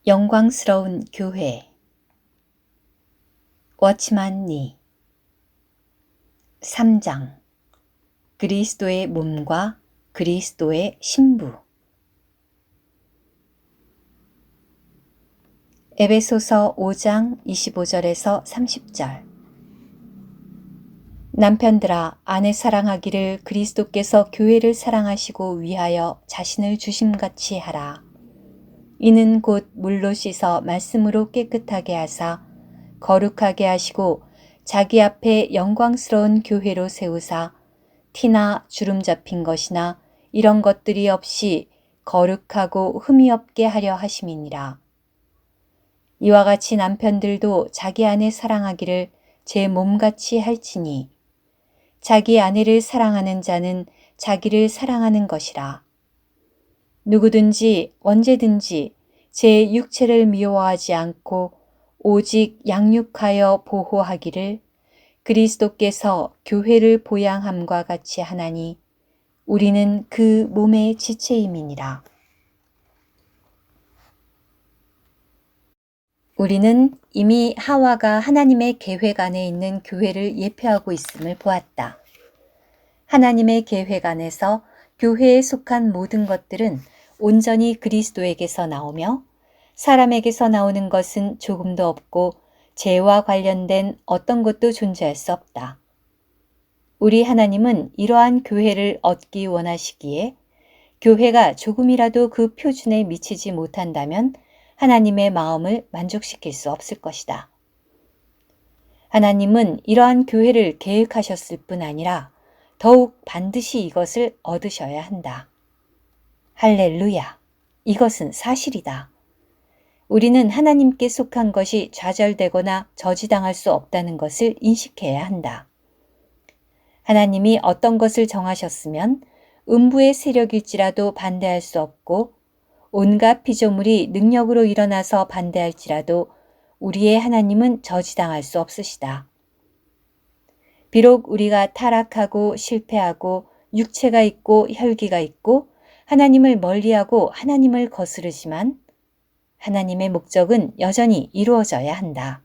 영광스러운 교회. 워치만 니 3장. 그리스도의 몸과 그리스도의 신부. 에베소서 5장 25절에서 30절. 남편들아, 아내 사랑하기를 그리스도께서 교회를 사랑하시고 위하여 자신을 주심같이 하라. 이는 곧 물로 씻어 말씀으로 깨끗하게 하사 거룩하게 하시고 자기 앞에 영광스러운 교회로 세우사 티나 주름 잡힌 것이나 이런 것들이 없이 거룩하고 흠이 없게 하려 하심이니라. 이와 같이 남편들도 자기 아내 사랑하기를 제 몸같이 할지니 자기 아내를 사랑하는 자는 자기를 사랑하는 것이라. 누구든지 언제든지 제 육체를 미워하지 않고 오직 양육하여 보호하기를 그리스도께서 교회를 보양함과 같이 하나니 우리는 그 몸의 지체임이니라. 우리는 이미 하와가 하나님의 계획 안에 있는 교회를 예표하고 있음을 보았다. 하나님의 계획 안에서 교회에 속한 모든 것들은 온전히 그리스도에게서 나오며 사람에게서 나오는 것은 조금도 없고 죄와 관련된 어떤 것도 존재할 수 없다. 우리 하나님은 이러한 교회를 얻기 원하시기에 교회가 조금이라도 그 표준에 미치지 못한다면 하나님의 마음을 만족시킬 수 없을 것이다. 하나님은 이러한 교회를 계획하셨을 뿐 아니라 더욱 반드시 이것을 얻으셔야 한다. 할렐루야! 이것은 사실이다. 우리는 하나님께 속한 것이 좌절되거나 저지당할 수 없다는 것을 인식해야 한다. 하나님이 어떤 것을 정하셨으면 음부의 세력일지라도 반대할 수 없고 온갖 피조물이 능력으로 일어나서 반대할지라도 우리의 하나님은 저지당할 수 없으시다. 비록 우리가 타락하고 실패하고 육체가 있고 혈기가 있고 하나님을 멀리하고 하나님을 거스르지만 하나님의 목적은 여전히 이루어져야 한다.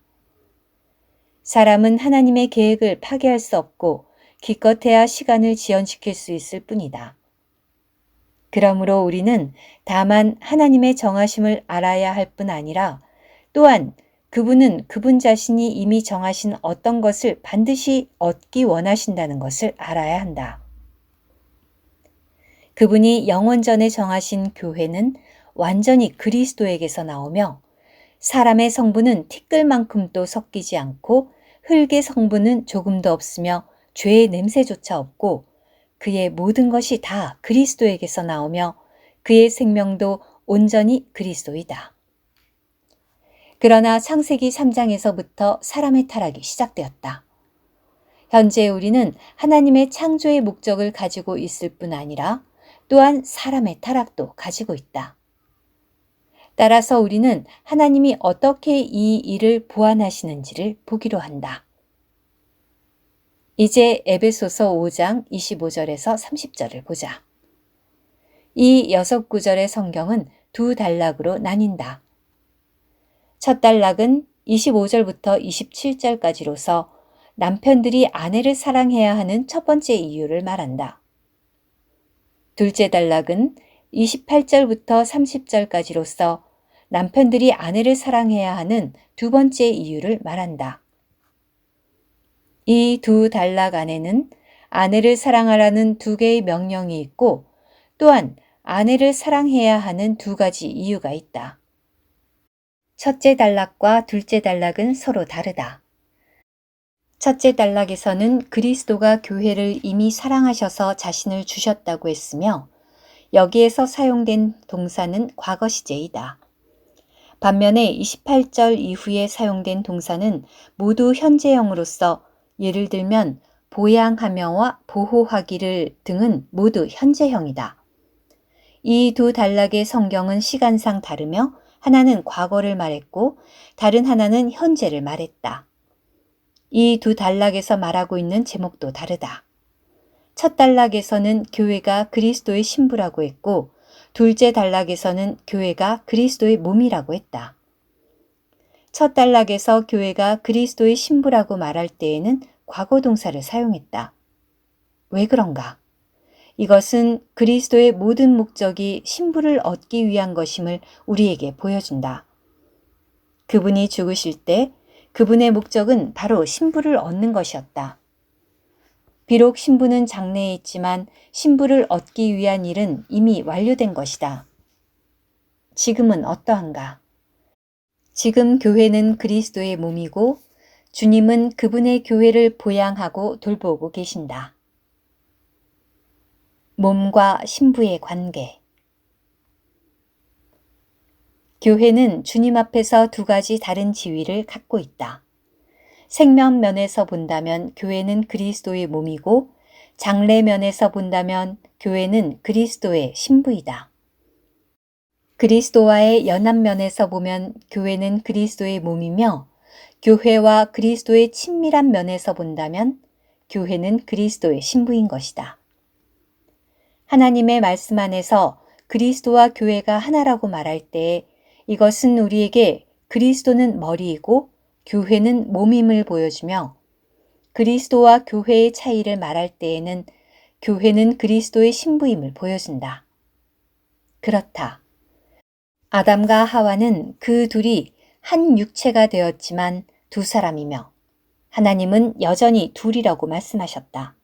사람은 하나님의 계획을 파괴할 수 없고 기껏해야 시간을 지연시킬 수 있을 뿐이다. 그러므로 우리는 다만 하나님의 정하심을 알아야 할 뿐 아니라 또한 그분은 그분 자신이 이미 정하신 어떤 것을 반드시 얻기 원하신다는 것을 알아야 한다. 그분이 영원 전에 정하신 교회는 완전히 그리스도에게서 나오며 사람의 성분은 티끌만큼도 섞이지 않고 흙의 성분은 조금도 없으며 죄의 냄새조차 없고 그의 모든 것이 다 그리스도에게서 나오며 그의 생명도 온전히 그리스도이다. 그러나 창세기 3장에서부터 사람의 타락이 시작되었다. 현재 우리는 하나님의 창조의 목적을 가지고 있을 뿐 아니라 또한 사람의 타락도 가지고 있다. 따라서 우리는 하나님이 어떻게 이 일을 보완하시는지를 보기로 한다. 이제 에베소서 5장 25절에서 30절을 보자. 이 6구절의 성경은 두 단락으로 나뉜다. 첫 단락은 25절부터 27절까지로서 남편들이 아내를 사랑해야 하는 첫 번째 이유를 말한다. 둘째 단락은 28절부터 30절까지로서 남편들이 아내를 사랑해야 하는 두 번째 이유를 말한다. 이 두 단락 안에는 아내를 사랑하라는 두 개의 명령이 있고 또한 아내를 사랑해야 하는 두 가지 이유가 있다. 첫째 단락과 둘째 단락은 서로 다르다. 첫째 단락에서는 그리스도가 교회를 이미 사랑하셔서 자신을 주셨다고 했으며 여기에서 사용된 동사는 과거 시제이다. 반면에 28절 이후에 사용된 동사는 모두 현재형으로서 예를 들면 보양하며와 보호하기를 등은 모두 현재형이다. 이 두 단락의 성경은 시간상 다르며 하나는 과거를 말했고 다른 하나는 현재를 말했다. 이 두 단락에서 말하고 있는 제목도 다르다. 첫 단락에서는 교회가 그리스도의 신부라고 했고 둘째 단락에서는 교회가 그리스도의 몸이라고 했다. 첫 단락에서 교회가 그리스도의 신부라고 말할 때에는 과거 동사를 사용했다. 왜 그런가? 이것은 그리스도의 모든 목적이 신부를 얻기 위한 것임을 우리에게 보여준다. 그분이 죽으실 때 그분의 목적은 바로 신부를 얻는 것이었다. 비록 신부는 장래에 있지만 신부를 얻기 위한 일은 이미 완료된 것이다. 지금은 어떠한가? 지금 교회는 그리스도의 몸이고 주님은 그분의 교회를 보양하고 돌보고 계신다. 몸과 신부의 관계. 교회는 주님 앞에서 두 가지 다른 지위를 갖고 있다. 생명 면에서 본다면 교회는 그리스도의 몸이고 장래 면에서 본다면 교회는 그리스도의 신부이다. 그리스도와의 연합 면에서 보면 교회는 그리스도의 몸이며 교회와 그리스도의 친밀한 면에서 본다면 교회는 그리스도의 신부인 것이다. 하나님의 말씀 안에서 그리스도와 교회가 하나라고 말할 때 이것은 우리에게 그리스도는 머리이고 교회는 몸임을 보여주며 그리스도와 교회의 차이를 말할 때에는 교회는 그리스도의 신부임을 보여준다. 그렇다. 아담과 하와는 그 둘이 한 육체가 되었지만 두 사람이며 하나님은 여전히 둘이라고 말씀하셨다.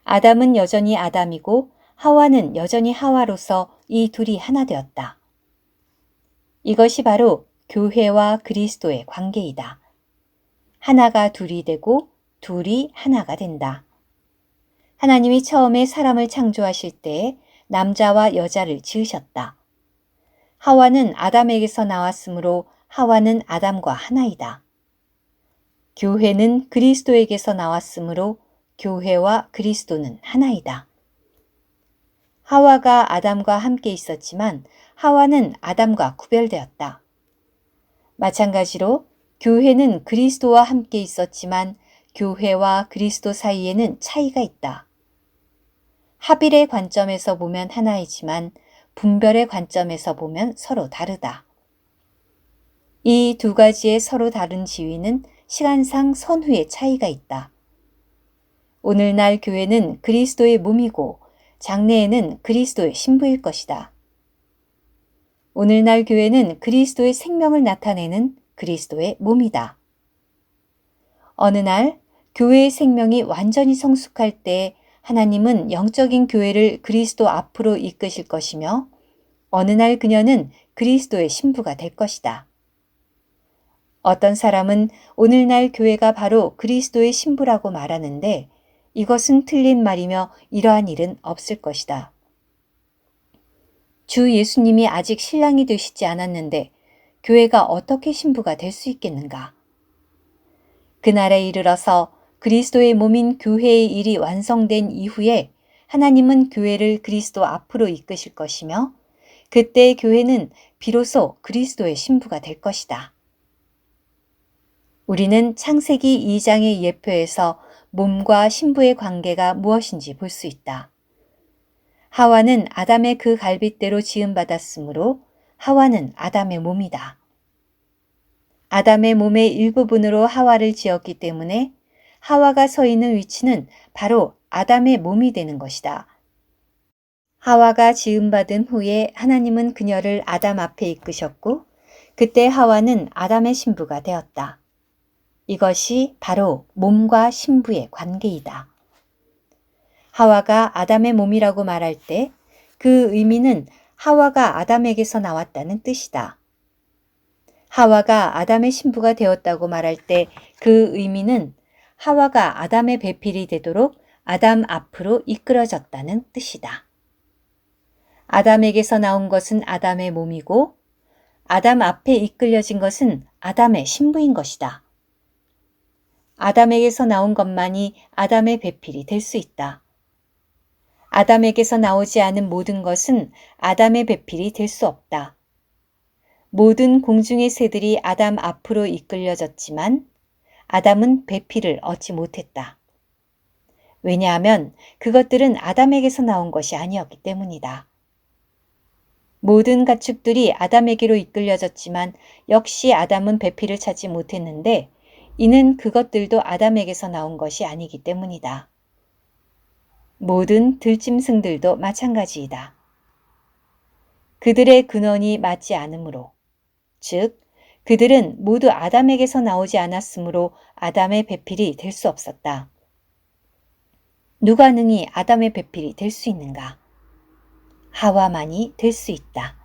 아담은 여전히 아담이고 하와는 여전히 하와로서 이 둘이 하나 되었다. 이것이 바로 교회와 그리스도의 관계이다. 하나가 둘이 되고 둘이 하나가 된다. 하나님이 처음에 사람을 창조하실 때 남자와 여자를 지으셨다. 하와는 아담에게서 나왔으므로 하와는 아담과 하나이다. 교회는 그리스도에게서 나왔으므로 교회와 그리스도는 하나이다. 하와가 아담과 함께 있었지만 하와는 아담과 구별되었다. 마찬가지로 교회는 그리스도와 함께 있었지만 교회와 그리스도 사이에는 차이가 있다. 하빌의 관점에서 보면 하나이지만 분별의 관점에서 보면 서로 다르다. 이 두 가지의 서로 다른 지위는 시간상 선후의 차이가 있다. 오늘날 교회는 그리스도의 몸이고 장래에는 그리스도의 신부일 것이다. 오늘날 교회는 그리스도의 생명을 나타내는 그리스도의 몸이다. 어느 날 교회의 생명이 완전히 성숙할 때 하나님은 영적인 교회를 그리스도 앞으로 이끄실 것이며 어느 날 그녀는 그리스도의 신부가 될 것이다. 어떤 사람은 오늘날 교회가 바로 그리스도의 신부라고 말하는데 이것은 틀린 말이며 이러한 일은 없을 것이다. 주 예수님이 아직 신랑이 되시지 않았는데 교회가 어떻게 신부가 될 수 있겠는가? 그날에 이르러서 그리스도의 몸인 교회의 일이 완성된 이후에 하나님은 교회를 그리스도 앞으로 이끄실 것이며 그때 교회는 비로소 그리스도의 신부가 될 것이다. 우리는 창세기 2장의 예표에서 몸과 신부의 관계가 무엇인지 볼 수 있다. 하와는 아담의 그 갈빗대로 지음받았으므로 하와는 아담의 몸이다. 아담의 몸의 일부분으로 하와를 지었기 때문에 하와가 서 있는 위치는 바로 아담의 몸이 되는 것이다. 하와가 지음받은 후에 하나님은 그녀를 아담 앞에 이끄셨고 그때 하와는 아담의 신부가 되었다. 이것이 바로 몸과 신부의 관계이다. 하와가 아담의 몸이라고 말할 때 그 의미는 하와가 아담에게서 나왔다는 뜻이다. 하와가 아담의 신부가 되었다고 말할 때 그 의미는 하와가 아담의 배필이 되도록 아담 앞으로 이끌어졌다는 뜻이다. 아담에게서 나온 것은 아담의 몸이고 아담 앞에 이끌려진 것은 아담의 신부인 것이다. 아담에게서 나온 것만이 아담의 배필이 될 수 있다. 아담에게서 나오지 않은 모든 것은 아담의 배필이 될 수 없다. 모든 공중의 새들이 아담 앞으로 이끌려졌지만 아담은 배필을 얻지 못했다. 왜냐하면 그것들은 아담에게서 나온 것이 아니었기 때문이다. 모든 가축들이 아담에게로 이끌려졌지만 역시 아담은 배필을 찾지 못했는데 이는 그것들도 아담에게서 나온 것이 아니기 때문이다. 모든 들짐승들도 마찬가지이다. 그들의 근원이 맞지 않으므로, 즉 그들은 모두 아담에게서 나오지 않았으므로 아담의 배필이 될 수 없었다. 누가 능히 아담의 배필이 될 수 있는가? 하와만이 될 수 있다.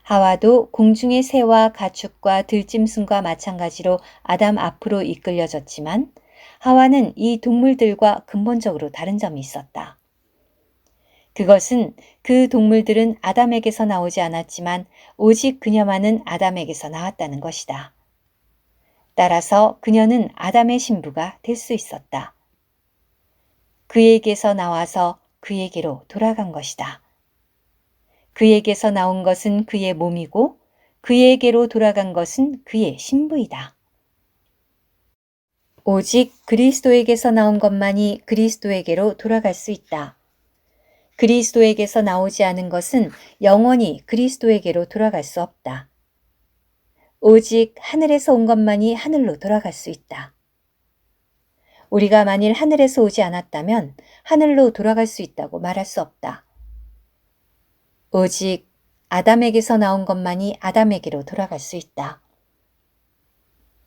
하와도 공중의 새와 가축과 들짐승과 마찬가지로 아담 앞으로 이끌려졌지만 하와는 이 동물들과 근본적으로 다른 점이 있었다. 그것은 그 동물들은 아담에게서 나오지 않았지만 오직 그녀만은 아담에게서 나왔다는 것이다. 따라서 그녀는 아담의 신부가 될 수 있었다. 그에게서 나와서 그에게로 돌아간 것이다. 그에게서 나온 것은 그의 몸이고 그에게로 돌아간 것은 그의 신부이다. 오직 그리스도에게서 나온 것만이 그리스도에게로 돌아갈 수 있다. 그리스도에게서 나오지 않은 것은 영원히 그리스도에게로 돌아갈 수 없다. 오직 하늘에서 온 것만이 하늘로 돌아갈 수 있다. 우리가 만일 하늘에서 오지 않았다면 하늘로 돌아갈 수 있다고 말할 수 없다. 오직 아담에게서 나온 것만이 아담에게로 돌아갈 수 있다.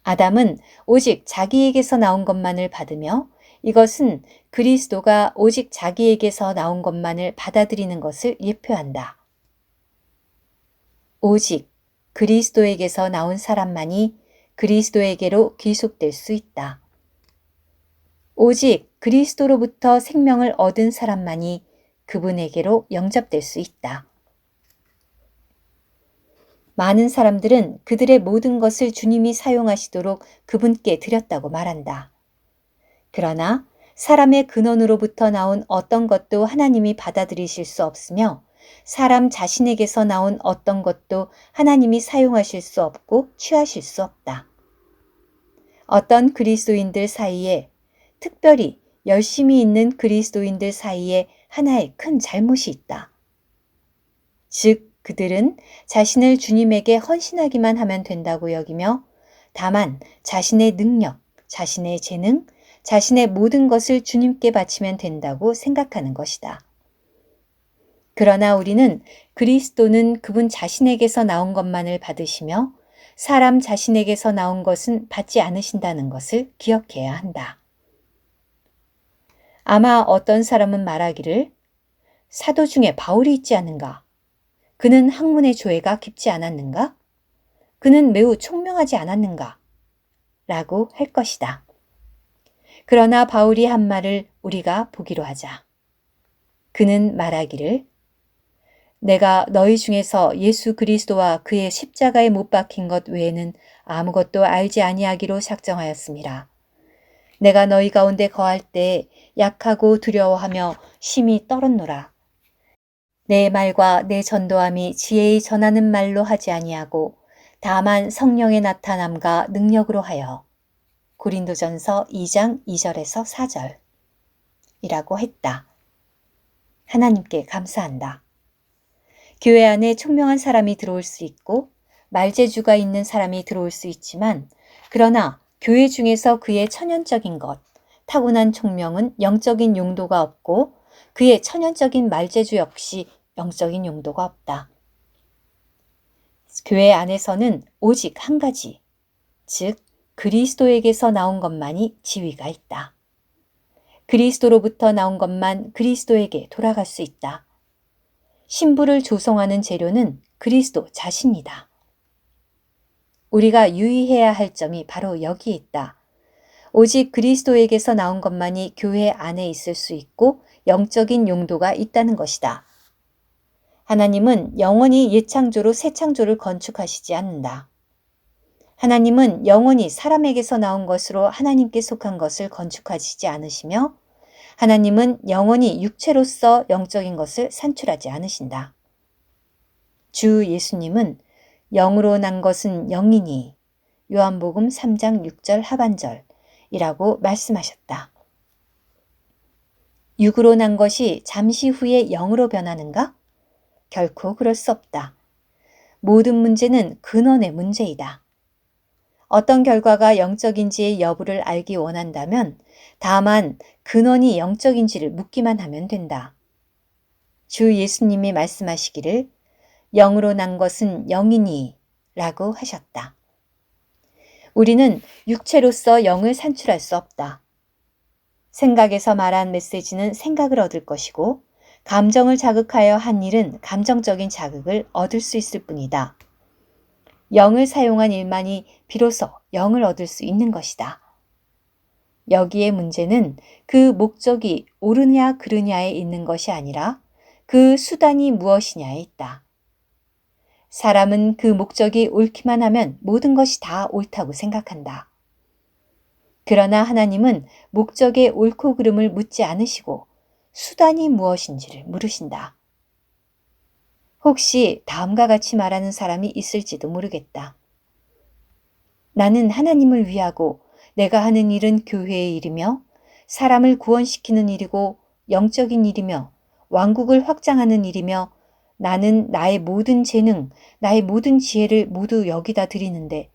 아담은 오직 자기에게서 나온 것만을 받으며 이것은 그리스도가 오직 자기에게서 나온 것만을 받아들이는 것을 예표한다. 오직 그리스도에게서 나온 사람만이 그리스도에게로 귀속될 수 있다. 오직 그리스도로부터 생명을 얻은 사람만이 그분에게로 영접될 수 있다. 많은 사람들은 그들의 모든 것을 주님이 사용하시도록 그분께 드렸다고 말한다. 그러나 사람의 근원으로부터 나온 어떤 것도 하나님이 받아들이실 수 없으며 사람 자신에게서 나온 어떤 것도 하나님이 사용하실 수 없고 취하실 수 없다. 어떤 그리스도인들 사이에, 특별히 열심히 있는 그리스도인들 사이에 하나의 큰 잘못이 있다. 즉, 그들은 자신을 주님에게 헌신하기만 하면 된다고 여기며 다만 자신의 능력, 자신의 재능, 자신의 모든 것을 주님께 바치면 된다고 생각하는 것이다. 그러나 우리는 그리스도는 그분 자신에게서 나온 것만을 받으시며 사람 자신에게서 나온 것은 받지 않으신다는 것을 기억해야 한다. 아마 어떤 사람은 말하기를 사도 중에 바울이 있지 않은가? 그는 학문의 조예가 깊지 않았는가? 그는 매우 총명하지 않았는가? 라고 할 것이다. 그러나 바울이 한 말을 우리가 보기로 하자. 그는 말하기를 내가 너희 중에서 예수 그리스도와 그의 십자가에 못 박힌 것 외에는 아무것도 알지 아니하기로 작정하였습니다. 내가 너희 가운데 거할 때 약하고 두려워하며 심히 떨었노라. 내 말과 내 전도함이 지혜의 전하는 말로 하지 아니하고 다만 성령의 나타남과 능력으로 하여 고린도전서 2장 2절에서 4절 이라고 했다. 하나님께 감사한다. 교회 안에 총명한 사람이 들어올 수 있고 말재주가 있는 사람이 들어올 수 있지만 그러나 교회 중에서 그의 천연적인 것, 타고난 총명은 영적인 용도가 없고 그의 천연적인 말재주 역시 영적인 용도가 없다. 교회 안에서는 오직 한 가지, 즉 그리스도에게서 나온 것만이 지위가 있다. 그리스도로부터 나온 것만 그리스도에게 돌아갈 수 있다. 신부를 조성하는 재료는 그리스도 자신이다. 우리가 유의해야 할 점이 바로 여기에 있다. 오직 그리스도에게서 나온 것만이 교회 안에 있을 수 있고 영적인 용도가 있다는 것이다. 하나님은 영원히 옛창조로 새 창조를 건축하시지 않는다. 하나님은 영원히 사람에게서 나온 것으로 하나님께 속한 것을 건축하시지 않으시며 하나님은 영원히 육체로서 영적인 것을 산출하지 않으신다. 주 예수님은 영으로 난 것은 영이니 요한복음 3장 6절 하반절이라고 말씀하셨다. 육으로 난 것이 잠시 후에 영으로 변하는가? 결코 그럴 수 없다. 모든 문제는 근원의 문제이다. 어떤 결과가 영적인지의 여부를 알기 원한다면 다만 근원이 영적인지를 묻기만 하면 된다. 주 예수님이 말씀하시기를 영으로 난 것은 영이니 라고 하셨다. 우리는 육체로서 영을 산출할 수 없다. 생각에서 말한 메시지는 생각을 얻을 것이고 감정을 자극하여 한 일은 감정적인 자극을 얻을 수 있을 뿐이다. 영을 사용한 일만이 비로소 영을 얻을 수 있는 것이다. 여기에 문제는 그 목적이 옳으냐 그르냐에 있는 것이 아니라 그 수단이 무엇이냐에 있다. 사람은 그 목적이 옳기만 하면 모든 것이 다 옳다고 생각한다. 그러나 하나님은 목적의 옳고 그름을 묻지 않으시고 수단이 무엇인지를 물으신다. 혹시 다음과 같이 말하는 사람이 있을지도 모르겠다. 나는 하나님을 위하고 내가 하는 일은 교회의 일이며 사람을 구원시키는 일이고 영적인 일이며 왕국을 확장하는 일이며 나는 나의 모든 재능, 나의 모든 지혜를 모두 여기다 드리는데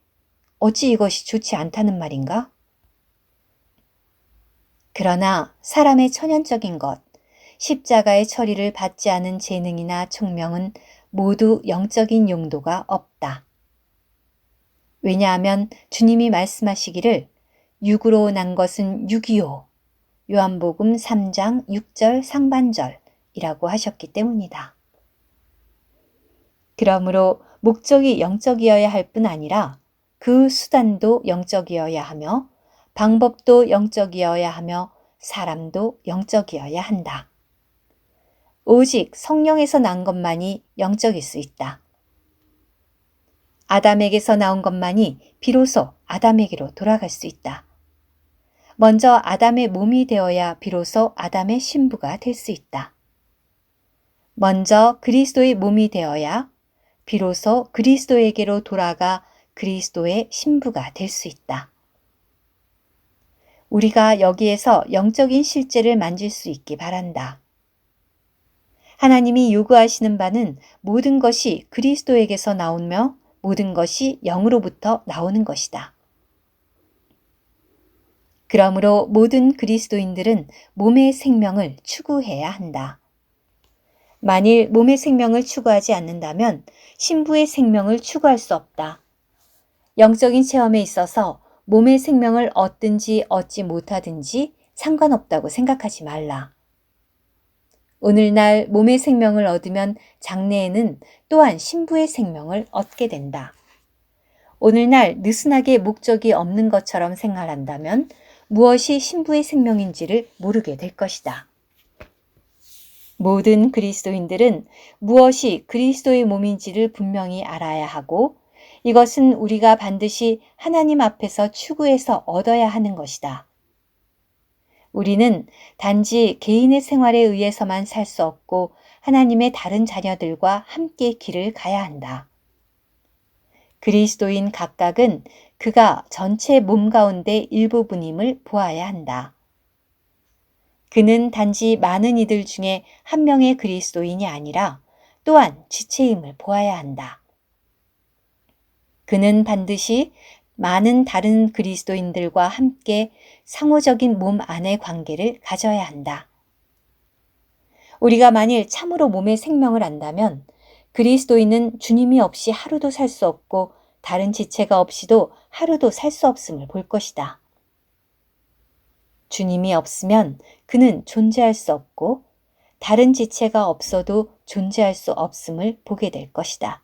어찌 이것이 좋지 않다는 말인가? 그러나 사람의 천연적인 것, 십자가의 처리를 받지 않은 재능이나 총명은 모두 영적인 용도가 없다. 왜냐하면 주님이 말씀하시기를 육으로 난 것은 육이요. 요한복음 3장 6절 상반절이라고 하셨기 때문이다. 그러므로 목적이 영적이어야 할 뿐 아니라 그 수단도 영적이어야 하며 방법도 영적이어야 하며 사람도 영적이어야 한다. 오직 성령에서 난 것만이 영적일 수 있다. 아담에게서 나온 것만이 비로소 아담에게로 돌아갈 수 있다. 먼저 아담의 몸이 되어야 비로소 아담의 신부가 될 수 있다. 먼저 그리스도의 몸이 되어야 비로소 그리스도에게로 돌아가 그리스도의 신부가 될 수 있다. 우리가 여기에서 영적인 실제를 만질 수 있기 바란다. 하나님이 요구하시는 바는 모든 것이 그리스도에게서 나오며 모든 것이 영으로부터 나오는 것이다. 그러므로 모든 그리스도인들은 몸의 생명을 추구해야 한다. 만일 몸의 생명을 추구하지 않는다면 신부의 생명을 추구할 수 없다. 영적인 체험에 있어서 몸의 생명을 얻든지 얻지 못하든지 상관없다고 생각하지 말라. 오늘날 몸의 생명을 얻으면 장래에는 또한 신부의 생명을 얻게 된다. 오늘날 느슨하게 목적이 없는 것처럼 생활한다면 무엇이 신부의 생명인지를 모르게 될 것이다. 모든 그리스도인들은 무엇이 그리스도의 몸인지를 분명히 알아야 하고 이것은 우리가 반드시 하나님 앞에서 추구해서 얻어야 하는 것이다. 우리는 단지 개인의 생활에 의해서만 살 수 없고 하나님의 다른 자녀들과 함께 길을 가야 한다. 그리스도인 각각은 그가 전체 몸 가운데 일부분임을 보아야 한다. 그는 단지 많은 이들 중에 한 명의 그리스도인이 아니라 또한 지체임을 보아야 한다. 그는 반드시 많은 다른 그리스도인들과 함께 상호적인 몸 안의 관계를 가져야 한다. 우리가 만일 참으로 몸의 생명을 안다면 그리스도인은 주님이 없이 하루도 살 수 없고 다른 지체가 없이도 하루도 살 수 없음을 볼 것이다. 주님이 없으면 그는 존재할 수 없고 다른 지체가 없어도 존재할 수 없음을 보게 될 것이다.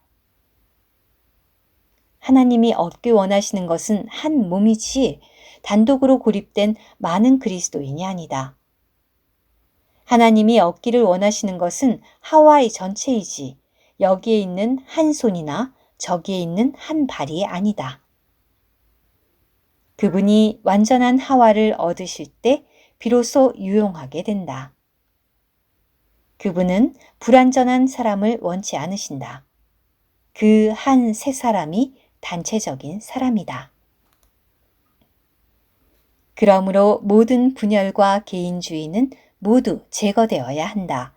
하나님이 얻기 원하시는 것은 한 몸이지 단독으로 고립된 많은 그리스도인이 아니다. 하나님이 얻기를 원하시는 것은 하와이 전체이지 여기에 있는 한 손이나 저기에 있는 한 발이 아니다. 그분이 완전한 하와를 얻으실 때 비로소 유용하게 된다. 그분은 불완전한 사람을 원치 않으신다. 그 한 세 사람이 단체적인 사람이다. 그러므로 모든 분열과 개인주의는 모두 제거되어야 한다.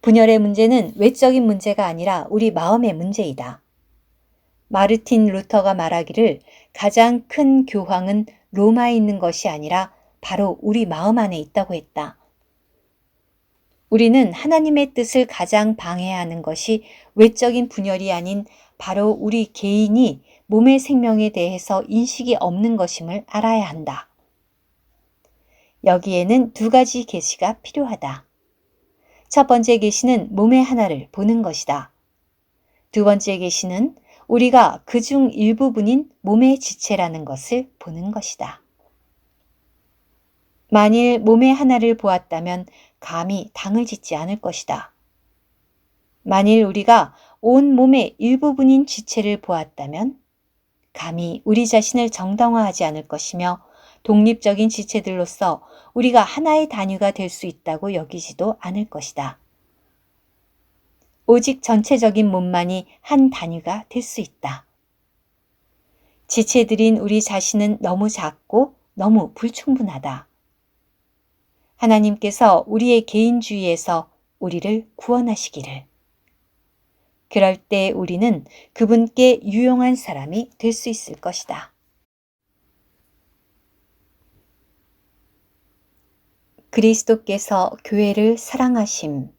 분열의 문제는 외적인 문제가 아니라 우리 마음의 문제이다. 마르틴 루터가 말하기를 가장 큰 교황은 로마에 있는 것이 아니라 바로 우리 마음 안에 있다고 했다. 우리는 하나님의 뜻을 가장 방해하는 것이 외적인 분열이 아닌 바로 우리 개인이 몸의 생명에 대해서 인식이 없는 것임을 알아야 한다. 여기에는 두 가지 계시가 필요하다. 첫 번째 계시는 몸의 하나를 보는 것이다. 두 번째 계시는 우리가 그중 일부분인 몸의 지체라는 것을 보는 것이다. 만일 몸의 하나를 보았다면 감히 당을 짓지 않을 것이다. 만일 우리가 온 몸의 일부분인 지체를 보았다면 감히 우리 자신을 정당화하지 않을 것이며 독립적인 지체들로서 우리가 하나의 단위가 될 수 있다고 여기지도 않을 것이다. 오직 전체적인 몸만이 한 단위가 될 수 있다. 지체들인 우리 자신은 너무 작고 너무 불충분하다. 하나님께서 우리의 개인주의에서 우리를 구원하시기를. 그럴 때 우리는 그분께 유용한 사람이 될 수 있을 것이다. 그리스도께서 교회를 사랑하심.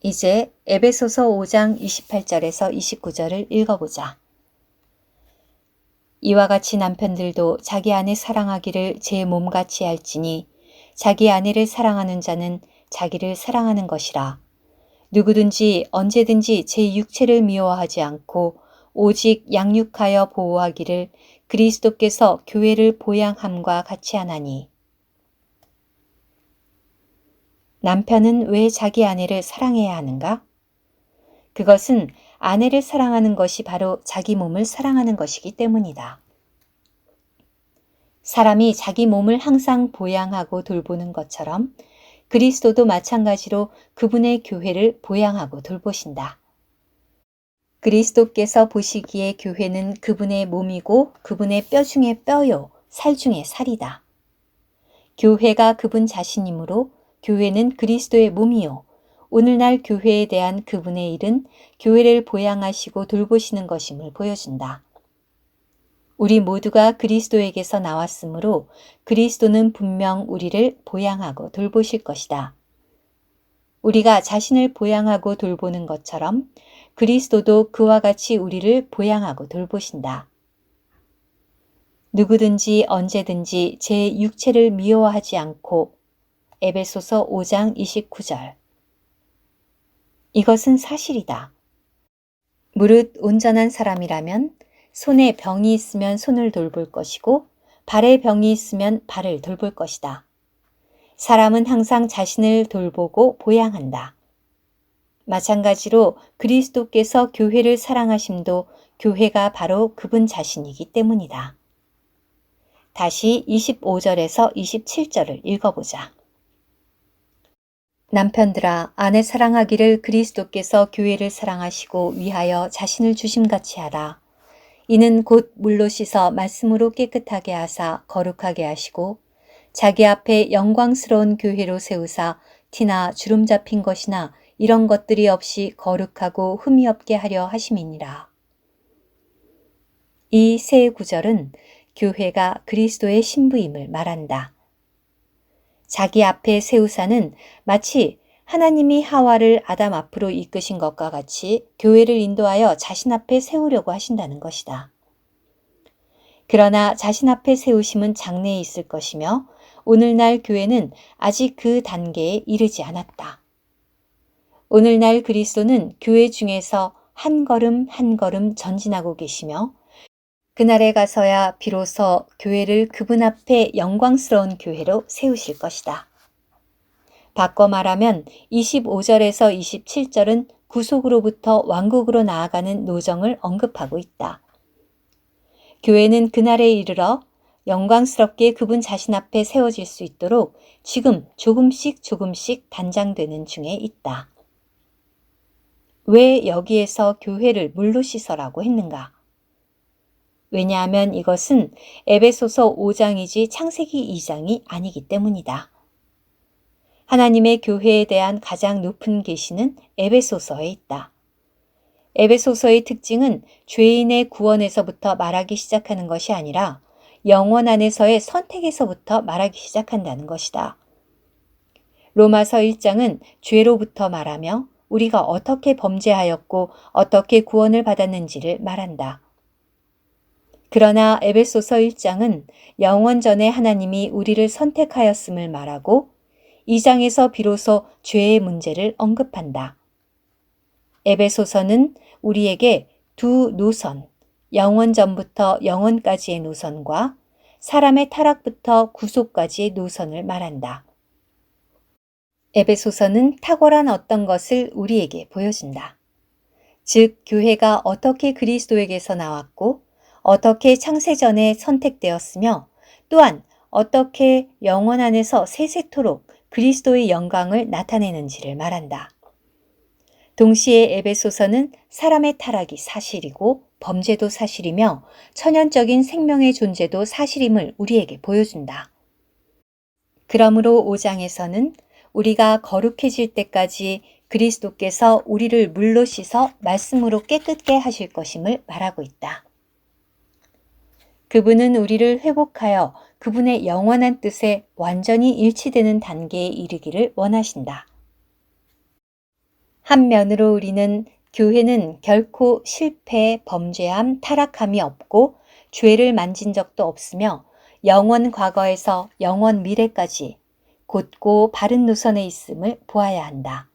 이제 에베소서 5장 28절에서 29절을 읽어보자. 이와 같이 남편들도 자기 아내 사랑하기를 제 몸같이 할지니 자기 아내를 사랑하는 자는 자기를 사랑하는 것이라. 누구든지 언제든지 제 육체를 미워하지 않고 오직 양육하여 보호하기를 그리스도께서 교회를 보양함과 같이 하나니. 남편은 왜 자기 아내를 사랑해야 하는가? 그것은 아내를 사랑하는 것이 바로 자기 몸을 사랑하는 것이기 때문이다. 사람이 자기 몸을 항상 보양하고 돌보는 것처럼 그리스도도 마찬가지로 그분의 교회를 보양하고 돌보신다. 그리스도께서 보시기에 교회는 그분의 몸이고 그분의 뼈 중에 뼈요, 살 중에 살이다. 교회가 그분 자신이므로 교회는 그리스도의 몸이요. 오늘날 교회에 대한 그분의 일은 교회를 보양하시고 돌보시는 것임을 보여준다. 우리 모두가 그리스도에게서 나왔으므로 그리스도는 분명 우리를 보양하고 돌보실 것이다. 우리가 자신을 보양하고 돌보는 것처럼 그리스도도 그와 같이 우리를 보양하고 돌보신다. 누구든지 언제든지 제 육체를 미워하지 않고 에베소서 5장 29절. 이것은 사실이다. 무릇 온전한 사람이라면 손에 병이 있으면 손을 돌볼 것이고 발에 병이 있으면 발을 돌볼 것이다. 사람은 항상 자신을 돌보고 보양한다. 마찬가지로 그리스도께서 교회를 사랑하심도 교회가 바로 그분 자신이기 때문이다. 다시 25절에서 27절을 읽어보자. 남편들아, 아내 사랑하기를 그리스도께서 교회를 사랑하시고 위하여 자신을 주심같이 하라. 이는 곧 물로 씻어 말씀으로 깨끗하게 하사 거룩하게 하시고 자기 앞에 영광스러운 교회로 세우사 티나 주름 잡힌 것이나 이런 것들이 없이 거룩하고 흠이 없게 하려 하심이니라. 이 세 구절은 교회가 그리스도의 신부임을 말한다. 자기 앞에 세우사는 마치 하나님이 하와를 아담 앞으로 이끄신 것과 같이 교회를 인도하여 자신 앞에 세우려고 하신다는 것이다. 그러나 자신 앞에 세우심은 장래에 있을 것이며 오늘날 교회는 아직 그 단계에 이르지 않았다. 오늘날 그리스도는 교회 중에서 한 걸음 한 걸음 전진하고 계시며 그날에 가서야 비로소 교회를 그분 앞에 영광스러운 교회로 세우실 것이다. 바꿔 말하면 25절에서 27절은 구속으로부터 왕국으로 나아가는 노정을 언급하고 있다. 교회는 그날에 이르러 영광스럽게 그분 자신 앞에 세워질 수 있도록 지금 조금씩 단장되는 중에 있다. 왜 여기에서 교회를 물로 씻어라고 했는가? 왜냐하면 이것은 에베소서 5장이지 창세기 2장이 아니기 때문이다. 하나님의 교회에 대한 가장 높은 계시는 에베소서에 있다. 에베소서의 특징은 죄인의 구원에서부터 말하기 시작하는 것이 아니라 영원 안에서의 선택에서부터 말하기 시작한다는 것이다. 로마서 1장은 죄로부터 말하며 우리가 어떻게 범죄하였고 어떻게 구원을 받았는지를 말한다. 그러나 에베소서 1장은 영원 전에 하나님이 우리를 선택하였음을 말하고 2장에서 비로소 죄의 문제를 언급한다. 에베소서는 우리에게 두 노선, 영원 전부터 영원까지의 노선과 사람의 타락부터 구속까지의 노선을 말한다. 에베소서는 탁월한 어떤 것을 우리에게 보여준다. 즉, 교회가 어떻게 그리스도에게서 나왔고 어떻게 창세전에 선택되었으며 또한 어떻게 영원 안에서 세세토록 그리스도의 영광을 나타내는지를 말한다. 동시에 에베소서는 사람의 타락이 사실이고 범죄도 사실이며 천연적인 생명의 존재도 사실임을 우리에게 보여준다. 그러므로 5장에서는 우리가 거룩해질 때까지 그리스도께서 우리를 물로 씻어 말씀으로 깨끗게 하실 것임을 말하고 있다. 그분은 우리를 회복하여 그분의 영원한 뜻에 완전히 일치되는 단계에 이르기를 원하신다. 한면으로 우리는 교회는 결코 실패, 범죄함, 타락함이 없고 죄를 만진 적도 없으며 영원 과거에서 영원 미래까지 곧고 바른 노선에 있음을 보아야 한다.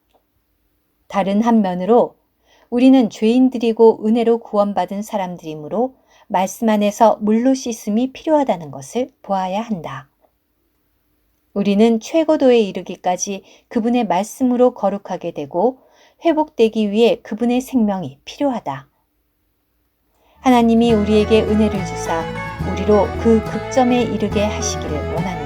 다른 한면으로 우리는 죄인들이고 은혜로 구원받은 사람들이므로 말씀 안에서 물로 씻음이 필요하다는 것을 보아야 한다. 우리는 최고도에 이르기까지 그분의 말씀으로 거룩하게 되고 회복되기 위해 그분의 생명이 필요하다. 하나님이 우리에게 은혜를 주사 우리로 그 극점에 이르게 하시기를 원합니다.